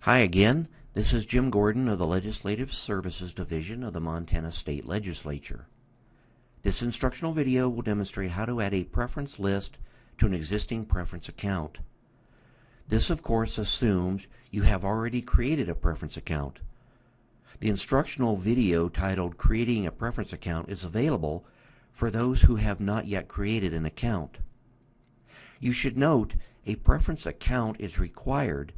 Hi again, this is Jim Gordon of the Legislative Services Division of the Montana State Legislature. This instructional video will demonstrate how to add a preference list to an existing preference account. This of course assumes you have already created a preference account. The instructional video titled Creating a Preference Account is available for those who have not yet created an account. You should note a preference account is required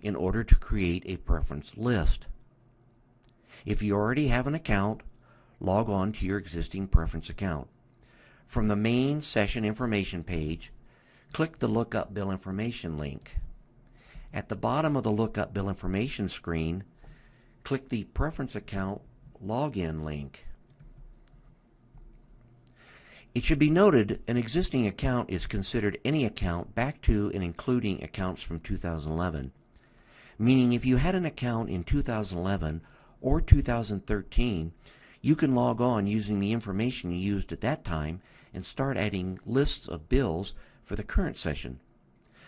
in order to create a preference list. If you already have an account, log on to your existing preference account. From the main session information page, click the Lookup Bill Information link. At the bottom of the Lookup Bill Information screen, click the Preference Account Login link. It should be noted an existing account is considered any account back to and including accounts from 2011. Meaning if you had an account in 2011 or 2013, you can log on using the information you used at that time and start adding lists of bills for the current session.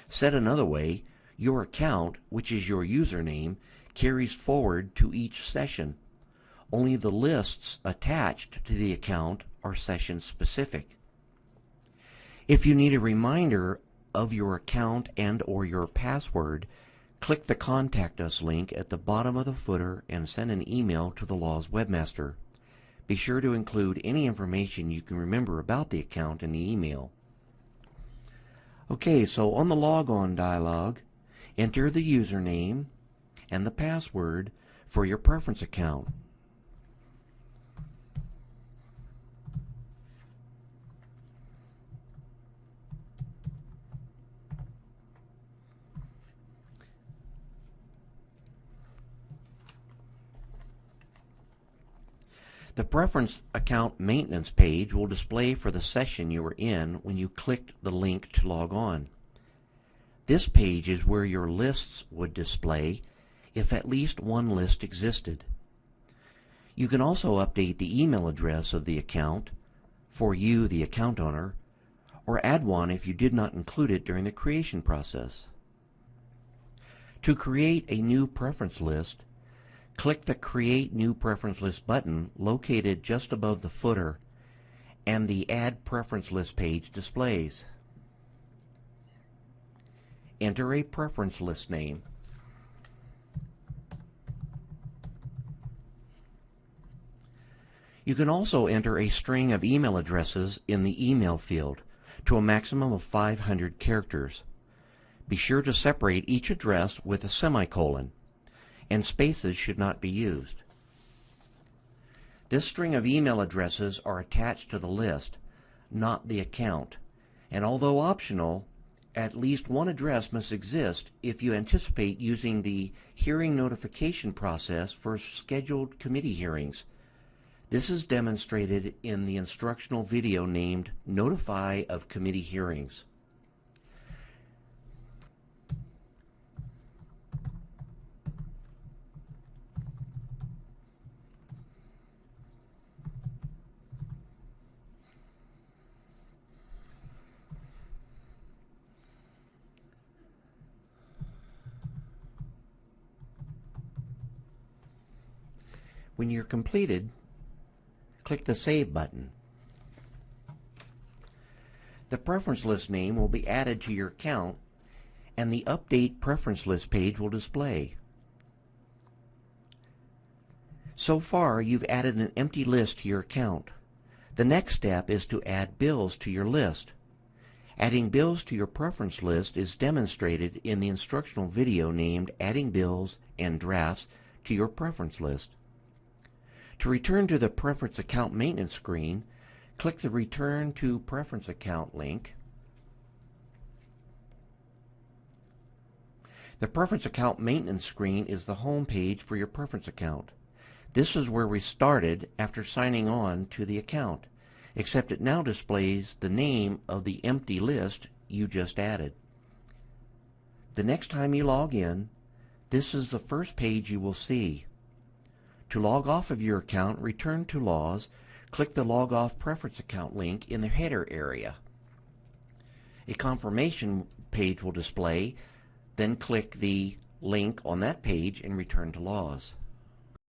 Said another way, your account, which is your username, carries forward to each session. Only the lists attached to the account are session specific. If you need a reminder of your account and/or your password, click the Contact Us link at the bottom of the footer and send an email to the Law's webmaster. Be sure to include any information you can remember about the account in the email. Okay, so on the Logon dialog, enter the username and the password for your preference account. The Preference Account Maintenance page will display for the session you were in when you clicked the link to log on. This page is where your lists would display if at least one list existed. You can also update the email address of the account for you, the account owner, or add one if you did not include it during the creation process. To create a new preference list, click the Create New Preference List button located just above the footer, and the Add Preference List page displays. Enter a preference list name. You can also enter a string of email addresses in the email field to a maximum of 500 characters. Be sure to separate each address with a semicolon, and spaces should not be used. This string of email addresses are attached to the list, not the account, and although optional, at least one address must exist if you anticipate using the hearing notification process for scheduled committee hearings. This is demonstrated in the instructional video named Notify of Committee Hearings. When you're completed, click the Save button. The preference list name will be added to your account and the Update Preference List page will display. So far, you've added an empty list to your account. The next step is to add bills to your list. Adding bills to your preference list is demonstrated in the instructional video named Adding Bills and Drafts to Your Preference List. To return to the Preference Account Maintenance screen, click the Return to Preference Account link. The Preference Account Maintenance screen is the home page for your preference account. This is where we started after signing on to the account, except it now displays the name of the empty list you just added. The next time you log in, this is the first page you will see. To log off of your account, return to Laws, click the Log Off Preference Account link in the header area. A confirmation page will display, then click the link on that page and return to Laws.